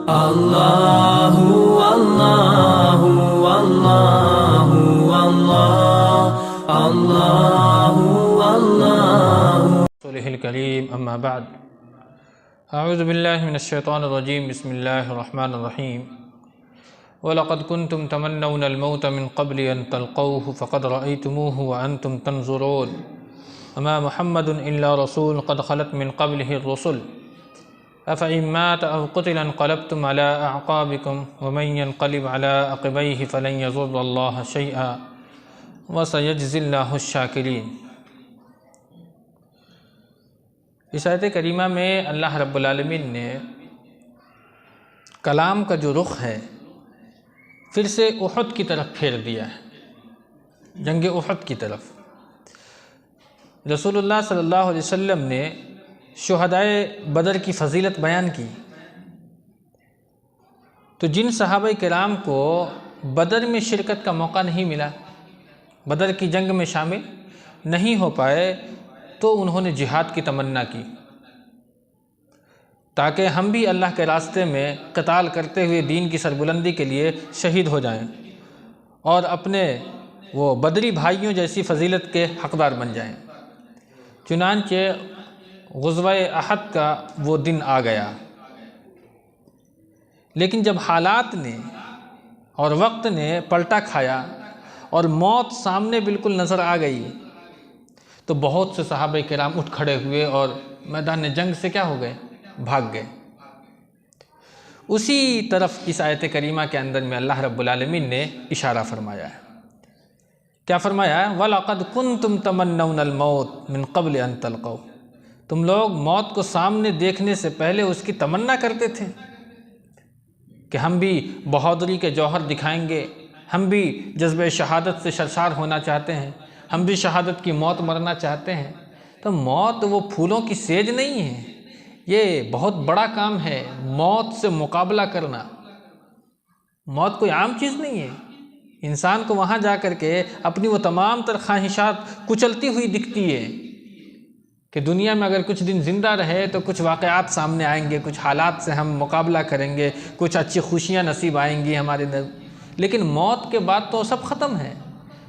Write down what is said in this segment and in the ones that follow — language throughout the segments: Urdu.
اللہ اللہ اللہ اللہ اللہ اللہ رسولہ الکریم اما بعد اعوذ باللہ من الشیطان الرجیم بسم اللہ الرحمن الرحیم وَلَقَدْ كُنْتُمْ تَمَنَّوْنَ الْمَوْتَ مِنْ قَبْلِ أَنْ تَلْقَوْهُ فَقَدْ رَأَيْتُمُوهُ وَأَنْتُمْ تَنْظُرُونَ وَمَا مُحَمَّدٌ إِلَّا رَسُولٌ قَدْ خَلَتْ مِنْ قَبْلِهِ الرُّسُلُ أَفَإِنْ مَاتَ أَوْ قُتِلَ انقلبتم عَلَى أَعْقَابِكُمْ وَمَنْ يَنْقَلِبْ عَلَى عَقِبَيْهِ فَلَنْ يَضُرَّ اللَّهَ شَيْئًا وَسَيَجْزِي اللَّهُ الشَّاكِرِينَ۔ اس آیت کریمہ میں اللہ رب العالمین نے کلام کا جو رخ ہے پھر سے احد کی طرف پھیر دیا ہے، جنگ احد کی طرف۔ رسول اللہ صلی اللہ علیہ وسلم نے شہدائے بدر کی فضیلت بیان کی، تو جن صحابہ کرام کو بدر میں شرکت کا موقع نہیں ملا، بدر کی جنگ میں شامل نہیں ہو پائے، تو انہوں نے جہاد کی تمنا کی تاکہ ہم بھی اللہ کے راستے میں قتال کرتے ہوئے دین کی سربلندی کے لیے شہید ہو جائیں اور اپنے وہ بدری بھائیوں جیسی فضیلت کے حقدار بن جائیں۔ چنانچہ غزوہ احد کا وہ دن آ گیا، لیکن جب حالات نے اور وقت نے پلٹا کھایا اور موت سامنے بالکل نظر آ گئی، تو بہت سے صحابہ کرام اٹھ کھڑے ہوئے اور میدان جنگ سے کیا ہو گئے؟ بھاگ گئے۔ اسی طرف اس آیت کریمہ کے اندر میں اللہ رب العالمین نے اشارہ فرمایا ہے۔ کیا فرمایا ہے؟ وَلَقَدْ كُنْتُمْ تَمَنَّوْنَ الْمَوْتَ مِنْ قَبْلِ أَنْ تَلْقَوْهُ، تم لوگ موت کو سامنے دیکھنے سے پہلے اس کی تمنا کرتے تھے کہ ہم بھی بہادری کے جوہر دکھائیں گے، ہم بھی جذبہ شہادت سے سرشار ہونا چاہتے ہیں، ہم بھی شہادت کی موت مرنا چاہتے ہیں۔ تو موت وہ پھولوں کی سیج نہیں ہے، یہ بہت بڑا کام ہے۔ موت سے مقابلہ کرنا، موت کوئی عام چیز نہیں ہے۔ انسان کو وہاں جا کر کے اپنی وہ تمام تر خواہشات کچلتی ہوئی دکھتی ہے کہ دنیا میں اگر کچھ دن زندہ رہے تو کچھ واقعات سامنے آئیں گے، کچھ حالات سے ہم مقابلہ کریں گے، کچھ اچھی خوشیاں نصیب آئیں گی ہمارے اندر، لیکن موت کے بعد تو سب ختم ہے۔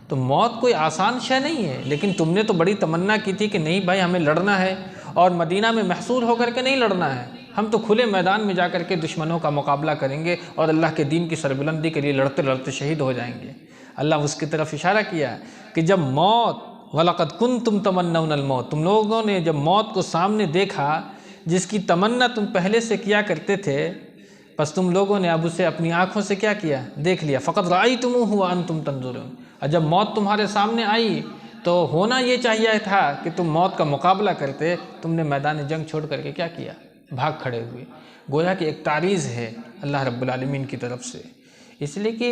تو موت کوئی آسان شے نہیں ہے، لیکن تم نے تو بڑی تمنا کی تھی کہ نہیں بھائی ہمیں لڑنا ہے، اور مدینہ میں محصور ہو کر کے نہیں لڑنا ہے، ہم تو کھلے میدان میں جا کر کے دشمنوں کا مقابلہ کریں گے اور اللہ کے دین کی سربلندی کے لیے لڑتے لڑتے شہید ہو جائیں گے۔ اللہ اس کی طرف اشارہ کیا کہ جب موت وَلَقَدْ كُنْتُمْ تَمَنَّوْنَ الْمَوْتَ، تم لوگوں نے جب موت کو سامنے دیکھا جس کی تمنا تم پہلے سے کیا کرتے تھے، بس تم لوگوں نے اب اسے اپنی آنکھوں سے کیا کیا؟ دیکھ لیا۔ فَقَدْ رَأَيْتُمُوهُ وَأَنْتُمْ تَنْظُرُونَ، اور جب موت تمہارے سامنے آئی تو ہونا یہ چاہیے تھا کہ تم موت کا مقابلہ کرتے، تم نے میدان جنگ چھوڑ کر کے کیا کیا؟ بھاگ کھڑے ہوئے۔ گویا کہ ایک تعریض ہے اللہ رب العالمین کی طرف سے، اس لیے کہ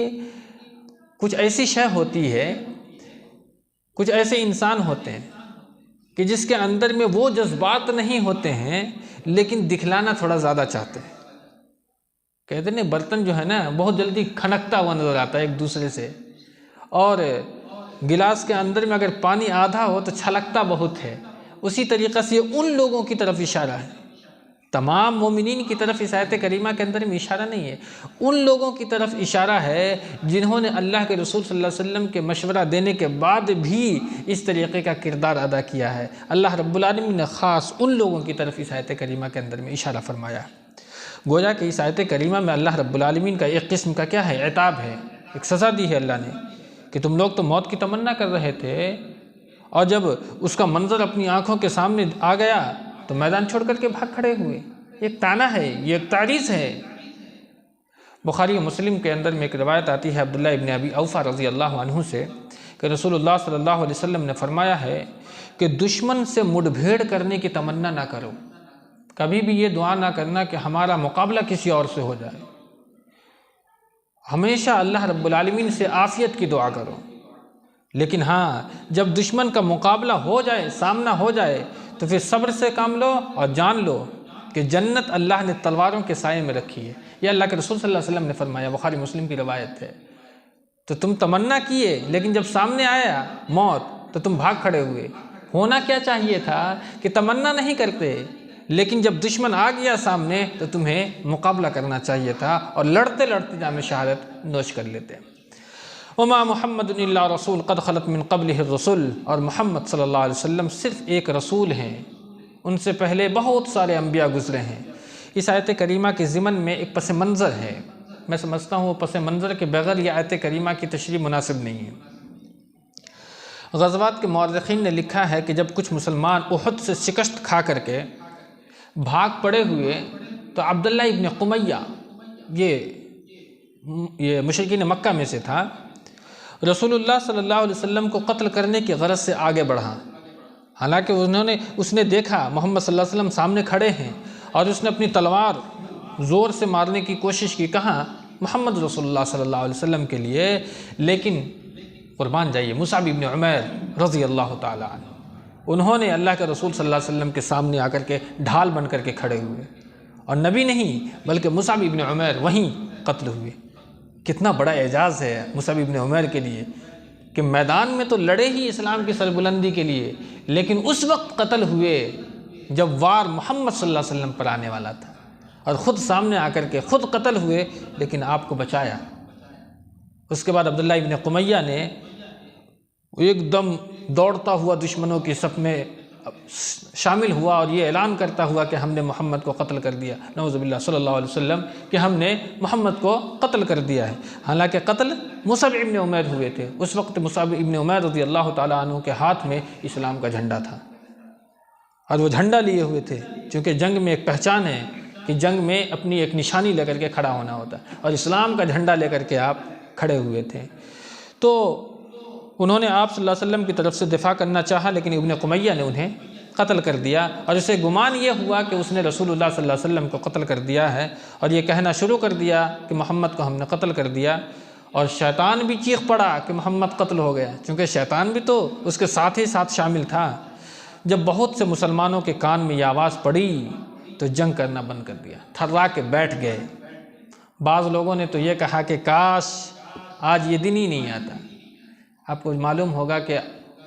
کچھ ایسی شے ہوتی ہے، کچھ ایسے انسان ہوتے ہیں کہ جس کے اندر میں وہ جذبات نہیں ہوتے ہیں لیکن دکھلانا تھوڑا زیادہ چاہتے ہیں۔ کہتے ہیں برتن جو ہے نا بہت جلدی کھنکتا ہوا نظر آتا ہے ایک دوسرے سے، اور گلاس کے اندر میں اگر پانی آدھا ہو تو چھلکتا بہت ہے۔ اسی طریقے سے ان لوگوں کی طرف اشارہ ہے، تمام مومنین کی طرف اس آیت کریمہ کے اندر میں اشارہ نہیں ہے، ان لوگوں کی طرف اشارہ ہے جنہوں نے اللہ کے رسول صلی اللہ علیہ وسلم کے مشورہ دینے کے بعد بھی اس طریقے کا کردار ادا کیا ہے۔ اللہ رب العالمین نے خاص ان لوگوں کی طرف اس آیت کریمہ کے اندر میں اشارہ فرمایا ہے۔ گویا کہ اس آیت کریمہ میں اللہ رب العالمین کا ایک قسم کا کیا ہے؟ عتاب ہے، ایک سزا دی ہے اللہ نے کہ تم لوگ تو موت کی تمنا کر رہے تھے، اور جب اس کا منظر اپنی آنکھوں کے سامنے آ گیا تو میدان چھوڑ کر کے بھاگ کھڑے ہوئے۔ یہ ایک طعنہ ہے، یہ ایک تعریض ہے۔ بخاری و مسلم کے اندر میں ایک روایت آتی ہے عبداللہ ابن ابی اوفا رضی اللہ عنہ سے کہ رسول اللہ صلی اللہ علیہ وسلم نے فرمایا ہے کہ دشمن سے مڈ بھیڑ کرنے کی تمنا نہ کرو، کبھی بھی یہ دعا نہ کرنا کہ ہمارا مقابلہ کسی اور سے ہو جائے، ہمیشہ اللہ رب العالمین سے عافیت کی دعا کرو، لیکن ہاں جب دشمن کا مقابلہ ہو جائے، سامنا ہو جائے، تو پھر صبر سے کام لو اور جان لو کہ جنت اللہ نے تلواروں کے سائے میں رکھی ہے۔ یہ اللہ کے رسول صلی اللہ علیہ وسلم نے فرمایا، بخاری مسلم کی روایت ہے۔ تو تم تمنا کیے لیکن جب سامنے آیا موت تو تم بھاگ کھڑے ہوئے۔ ہونا کیا چاہیے تھا کہ تمنا نہیں کرتے، لیکن جب دشمن آ گیا سامنے تو تمہیں مقابلہ کرنا چاہیے تھا اور لڑتے لڑتے جام شہادت نوش کر لیتے۔ وما محمد الا رسول قد خلت من قبلہ الرسل، اور محمد صلی اللہ علیہ وسلم صرف ایک رسول ہیں، ان سے پہلے بہت سارے انبیاء گزرے ہیں۔ اس آیت کریمہ کے ضمن میں ایک پس منظر ہے، میں سمجھتا ہوں وہ پس منظر کے بغیر یہ آیت کریمہ کی تشریح مناسب نہیں ہے۔ غزوات کے مورخین نے لکھا ہے کہ جب کچھ مسلمان احد سے شکست کھا کر کے بھاگ پڑے ہوئے تو عبداللہ ابن قمیہ یہ مشرکین مکہ میں سے تھا، رسول اللہ صلی اللہ علیہ وسلم کو قتل کرنے کی غرض سے آگے بڑھا۔ حالانکہ اس نے دیکھا محمد صلی اللہ علیہ وسلم سامنے کھڑے ہیں اور اس نے اپنی تلوار زور سے مارنے کی کوشش کی، کہا محمد رسول اللہ صلی اللہ علیہ وسلم کے لیے، لیکن قربان جائیے مصعب ابن عمیر رضی اللہ تعالیٰ عنہ، انہوں نے اللہ کے رسول صلی اللہ علیہ وسلم کے سامنے آ کر کے ڈھال بن کر کے کھڑے ہوئے، اور نبی نہیں بلکہ مصعب ابن عمیر وہیں قتل ہوئے۔ کتنا بڑا اعزاز ہے مصعب ابن عمیر کے لیے کہ میدان میں تو لڑے ہی اسلام کی سربلندی کے لیے، لیکن اس وقت قتل ہوئے جب وار محمد صلی اللہ علیہ وسلم پر آنے والا تھا، اور خود سامنے آ کر کے خود قتل ہوئے لیکن آپ کو بچایا۔ اس کے بعد عبداللہ ابن قمیہ نے ایک دم دوڑتا ہوا دشمنوں کی صف میں شامل ہوا اور یہ اعلان کرتا ہوا کہ ہم نے محمد کو قتل کر دیا، نعوذ باللہ صلی اللہ علیہ وسلم، کہ ہم نے محمد کو قتل کر دیا ہے۔ حالانکہ قتل مصعب ابن عمیر ہوئے تھے، اس وقت مصعب ابن عمیر رضی اللہ تعالیٰ عنہ کے ہاتھ میں اسلام کا جھنڈا تھا، اور وہ جھنڈا لیے ہوئے تھے، چونکہ جنگ میں ایک پہچان ہے کہ جنگ میں اپنی ایک نشانی لے کر کے کھڑا ہونا ہوتا ہے، اور اسلام کا جھنڈا لے کر کے آپ کھڑے ہوئے تھے۔ تو انہوں نے آپ صلی اللہ علیہ وسلم کی طرف سے دفاع کرنا چاہا، لیکن ابن قمیہ نے انہیں قتل کر دیا، اور اسے گمان یہ ہوا کہ اس نے رسول اللہ صلی اللہ علیہ وسلم کو قتل کر دیا ہے، اور یہ کہنا شروع کر دیا کہ محمد کو ہم نے قتل کر دیا، اور شیطان بھی چیخ پڑا کہ محمد قتل ہو گیا، چونکہ شیطان بھی تو اس کے ساتھ ہی ساتھ شامل تھا۔ جب بہت سے مسلمانوں کے کان میں یہ آواز پڑی تو جنگ کرنا بند کر دیا، تھرا کے بیٹھ گئے۔ بعض لوگوں نے تو یہ کہا کہ کاش آج یہ دن ہی نہیں آتا۔ آپ کو معلوم ہوگا کہ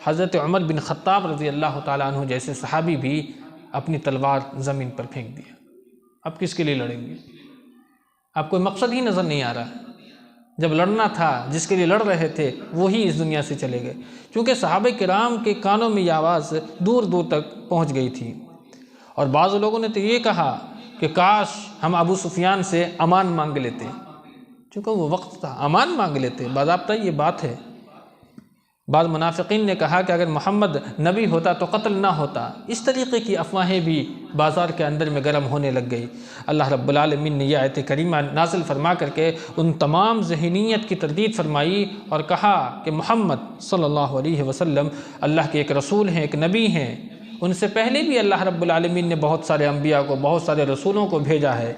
حضرت عمر بن خطاب رضی اللہ تعالیٰ عنہ جیسے صحابی بھی اپنی تلوار زمین پر پھینک دیا۔ اب کس کے لیے لڑیں گے؟ آپ کو مقصد ہی نظر نہیں آ رہا۔ جب لڑنا تھا، جس کے لیے لڑ رہے تھے وہی اس دنیا سے چلے گئے، کیونکہ صحابہ کرام کے کانوں میں یہ آواز دور دور تک پہنچ گئی تھی۔ اور بعض لوگوں نے تو یہ کہا کہ کاش ہم ابو سفیان سے امان مانگ لیتے، چونکہ وہ وقت تھا، امان مانگ لیتے، باضابطہ یہ بات ہے۔ بعض منافقین نے کہا کہ اگر محمد نبی ہوتا تو قتل نہ ہوتا۔ اس طریقے کی افواہیں بھی بازار کے اندر میں گرم ہونے لگ گئی۔ اللہ رب العالمین نے یہ آیت کریمہ نازل فرما کر کے ان تمام ذہنیت کی تردید فرمائی اور کہا کہ محمد صلی اللہ علیہ وسلم اللہ کے ایک رسول ہیں، ایک نبی ہیں، ان سے پہلے بھی اللہ رب العالمین نے بہت سارے انبیاء کو، بہت سارے رسولوں کو بھیجا ہے۔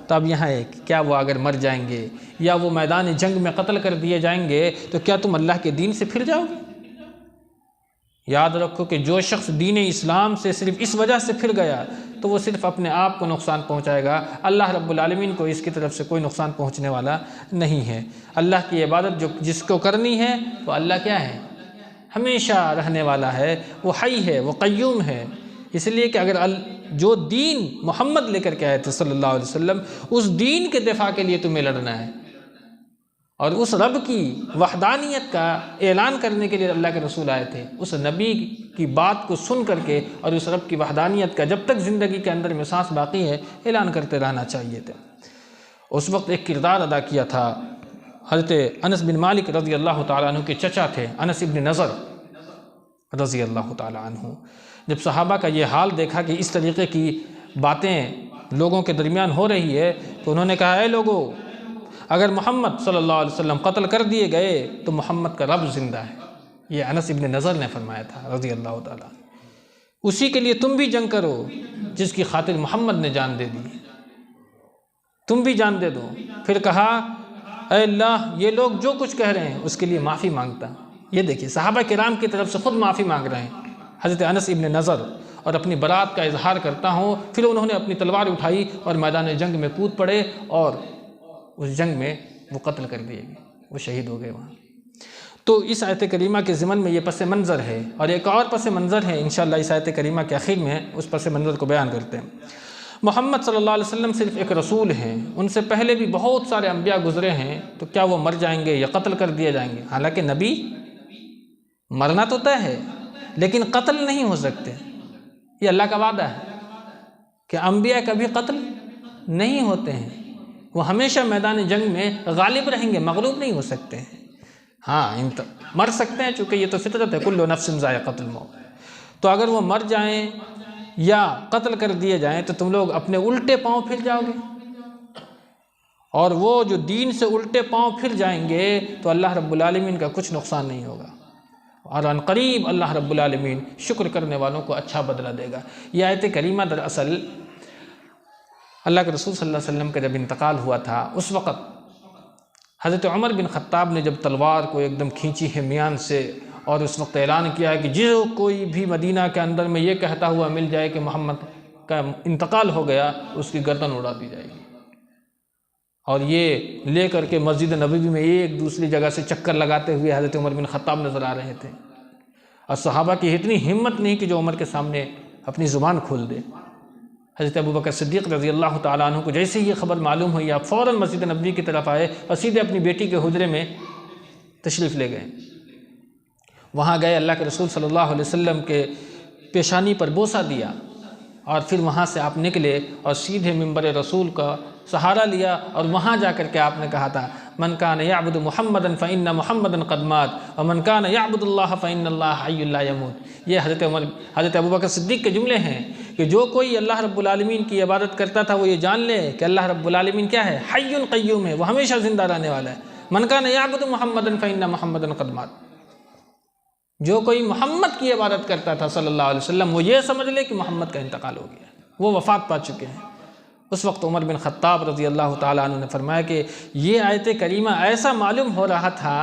تو اب یہاں ہے کہ کیا وہ اگر مر جائیں گے یا وہ میدان جنگ میں قتل کر دیے جائیں گے تو کیا تم اللہ کے دین سے پھر جاؤ گے؟ یاد رکھو کہ جو شخص دین اسلام سے صرف اس وجہ سے پھر گیا تو وہ صرف اپنے آپ کو نقصان پہنچائے گا، اللہ رب العالمین کو اس کی طرف سے کوئی نقصان پہنچنے والا نہیں ہے۔ اللہ کی عبادت جس کو کرنی ہے وہ اللہ کیا ہے؟ ہمیشہ رہنے والا ہے، وہ حی ہے، وہ قیوم ہے۔ اس لیے کہ اگر جو دین محمد لے کر کے آئے تھے صلی اللہ علیہ وسلم، اس دین کے دفاع کے لیے تمہیں لڑنا ہے، اور اس رب کی وحدانیت کا اعلان کرنے کے لیے اللہ کے رسول آئے تھے، اس نبی کی بات کو سن کر کے اور اس رب کی وحدانیت کا جب تک زندگی کے اندر میں سانس باقی ہے اعلان کرتے رہنا چاہیے تھا۔ اس وقت ایک کردار ادا کیا تھا حضرت انس بن مالک رضی اللہ تعالیٰ عنہ کے چچا تھے، انس ابن نضر رضی اللہ تعالیٰ عنہ۔ جب صحابہ کا یہ حال دیکھا کہ اس طریقے کی باتیں لوگوں کے درمیان ہو رہی ہے تو انہوں نے کہا، اے لوگو، اگر محمد صلی اللہ علیہ وسلم قتل کر دیے گئے تو محمد کا رب زندہ ہے۔ یہ انس ابن نضر نے فرمایا تھا رضی اللہ تعالیٰ، اسی کے لیے تم بھی جنگ کرو جس کی خاطر محمد نے جان دے دی، تم بھی جان دے دو۔ پھر کہا، اے اللہ، یہ لوگ جو کچھ کہہ رہے ہیں اس کے لیے معافی مانگتا۔ یہ دیکھیے صحابہ کرام کی طرف سے خود معافی مانگ رہے ہیں حضرت انس ابن نضر، اور اپنی برات کا اظہار کرتا ہوں۔ پھر انہوں نے اپنی تلوار اٹھائی اور میدان جنگ میں کود پڑے، اور اس جنگ میں وہ قتل کر دیے گئے، وہ شہید ہو گئے وہاں۔ تو اس آیت کریمہ کے ضمن میں یہ پس منظر ہے، اور ایک اور پس منظر ہے انشاءاللہ اس آیت کریمہ کے آخر میں اس پس منظر کو بیان کرتے ہیں۔ محمد صلی اللہ علیہ وسلم صرف ایک رسول ہیں، ان سے پہلے بھی بہت سارے انبیاء گزرے ہیں، تو کیا وہ مر جائیں گے یا قتل کر دیے جائیں گے؟ حالانکہ نبی مرنا تو طے ہے لیکن قتل نہیں ہو سکتے، یہ اللہ کا وعدہ ہے کہ انبیاء کبھی قتل نہیں ہوتے ہیں، وہ ہمیشہ میدان جنگ میں غالب رہیں گے، مغلوب نہیں ہو سکتے ہیں۔ ہاں مر سکتے ہیں چونکہ یہ تو فطرت ہے، کل نفس ذائقۃ الموت۔ تو اگر وہ مر جائیں یا قتل کر دیے جائیں تو تم لوگ اپنے الٹے پاؤں پھر جاؤ گے، اور وہ جو دین سے الٹے پاؤں پھر جائیں گے تو اللہ رب العالمین کا کچھ نقصان نہیں ہوگا، اور ان قریب اللہ رب العالمین شکر کرنے والوں کو اچھا بدلہ دے گا۔ یہ آیت کریمہ دراصل اللہ کے رسول صلی اللہ علیہ وسلم کا جب انتقال ہوا تھا اس وقت حضرت عمر بن خطاب نے جب تلوار کو ایک دم کھینچی ہے میان سے، اور اس وقت اعلان کیا ہے کہ جو کوئی بھی مدینہ کے اندر میں یہ کہتا ہوا مل جائے کہ محمد کا انتقال ہو گیا، اس کی گردن اڑا دی جائے گی۔ اور یہ لے کر کے مسجد نبوی میں ایک دوسری جگہ سے چکر لگاتے ہوئے حضرت عمر بن خطاب نظر آ رہے تھے، اور صحابہ کی اتنی ہمت نہیں کہ جو عمر کے سامنے اپنی زبان کھول دے۔ حضرت ابوبکر صدیق رضی اللہ تعالیٰ عنہ کو جیسے ہی یہ خبر معلوم ہوئی، آپ فوراً مسجد نبوی کی طرف آئے اور سیدھے اپنی بیٹی کے حجرے میں تشریف لے گئے۔ وہاں گئے، اللہ کے رسول صلی اللہ علیہ وسلم کے پیشانی پر بوسہ دیا، اور پھر وہاں سے آپ نکلے اور سیدھے منبر رسول کا سہارا لیا، اور وہاں جا کر کے آپ نے کہا تھا من کان یعبد محمدا فإن محمدا قد مات ومن کان یعبد اللہ فإن اللہ حی لا یموت۔ یہ حضرت ابوبکر صدیق کے جملے ہیں کہ جو کوئی اللہ رب العالمین کی عبادت کرتا تھا وہ یہ جان لے کہ اللہ رب العالمین کیا ہے، حی قیوم ہے، وہ ہمیشہ زندہ رہنے والا ہے۔ من کان یعبد محمدا فإن محمدا قد مات، جو کوئی محمد کی عبادت کرتا تھا صلی اللہ علیہ وسلم وہ یہ سمجھ لے کہ محمد کا انتقال ہو گیا، وہ وفات پا چکے ہیں۔ اس وقت عمر بن خطاب رضی اللہ تعالیٰ عنہ نے فرمایا کہ یہ آیت کریمہ ایسا معلوم ہو رہا تھا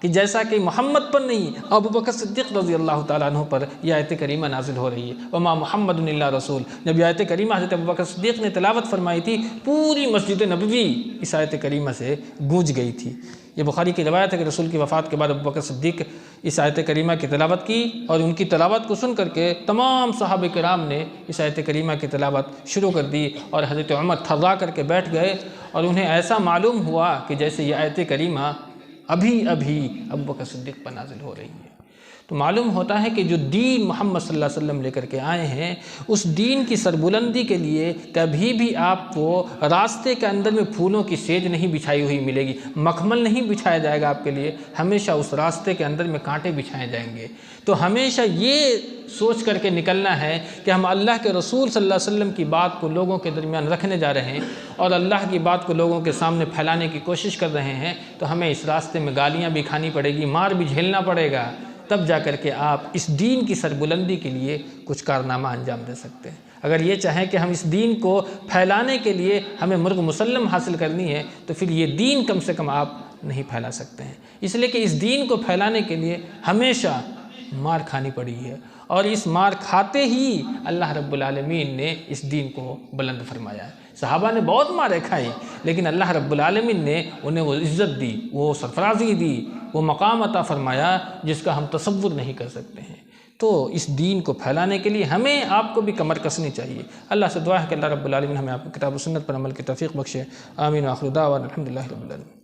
کہ جیسا کہ محمد پر نہیں، ابوبکر صدیق رضی اللہ تعالیٰ عنہ پر یہ آیت کریمہ نازل ہو رہی ہے۔ وما محمد الا رسول، جب یہ آیت کریمہ حضرت ابوبکر صدیق نے تلاوت فرمائی تھی، پوری مسجد نبوی اس آیت کریمہ سے گونج گئی تھی۔ یہ بخاری کی روایت ہے کہ رسول کی وفات کے بعد ابوبکر صدیق اس آیت کریمہ کی تلاوت کی، اور ان کی تلاوت کو سن کر کے تمام صحابہ کرام نے اس آیت کریمہ کی تلاوت شروع کر دی، اور حضرت عمر تھرا کر کے بیٹھ گئے، اور انہیں ایسا معلوم ہوا کہ جیسے یہ آیت کریمہ ابھی ابوبکر صدیق پر نازل ہو رہی ہے۔ تو معلوم ہوتا ہے کہ جو دین محمد صلی اللہ علیہ وسلم لے کر کے آئے ہیں، اس دین کی سربلندی کے لیے کبھی بھی آپ کو راستے کے اندر میں پھولوں کی سیج نہیں بچھائی ہوئی ملے گی، مخمل نہیں بچھایا جائے گا آپ کے لیے، ہمیشہ اس راستے کے اندر میں کانٹے بچھائے جائیں گے۔ تو ہمیشہ یہ سوچ کر کے نکلنا ہے کہ ہم اللہ کے رسول صلی اللہ علیہ وسلم کی بات کو لوگوں کے درمیان رکھنے جا رہے ہیں، اور اللہ کی بات کو لوگوں کے سامنے پھیلانے کی کوشش کر رہے ہیں، تو ہمیں اس راستے میں گالیاں بھی کھانی پڑے گی، مار بھی جھیلنا پڑے گا، تب جا کر کے آپ اس دین کی سربلندی کے لیے کچھ کارنامہ انجام دے سکتے ہیں۔ اگر یہ چاہیں کہ ہم اس دین کو پھیلانے کے لیے ہمیں مرغ مسلم حاصل کرنی ہے، تو پھر یہ دین کم سے کم آپ نہیں پھیلا سکتے ہیں، اس لیے کہ اس دین کو پھیلانے کے لیے ہمیشہ مار کھانی پڑی ہے، اور اس مار کھاتے ہی اللہ رب العالمین نے اس دین کو بلند فرمایا ہے۔ صحابہ نے بہت مارے کھائی، لیکن اللہ رب العالمین نے انہیں وہ عزت دی، وہ سرفرازی دی، وہ مقام عطا فرمایا جس کا ہم تصور نہیں کر سکتے ہیں۔ تو اس دین کو پھیلانے کے لیے ہمیں آپ کو بھی کمر کسنی چاہیے۔ اللہ سے دعا ہے کہ اللہ رب العالمین ہمیں آپ کی کتاب و سنت پر عمل کی توفیق بخشے۔ آمین و آخر دعوانا الحمدللہ رب العالمین۔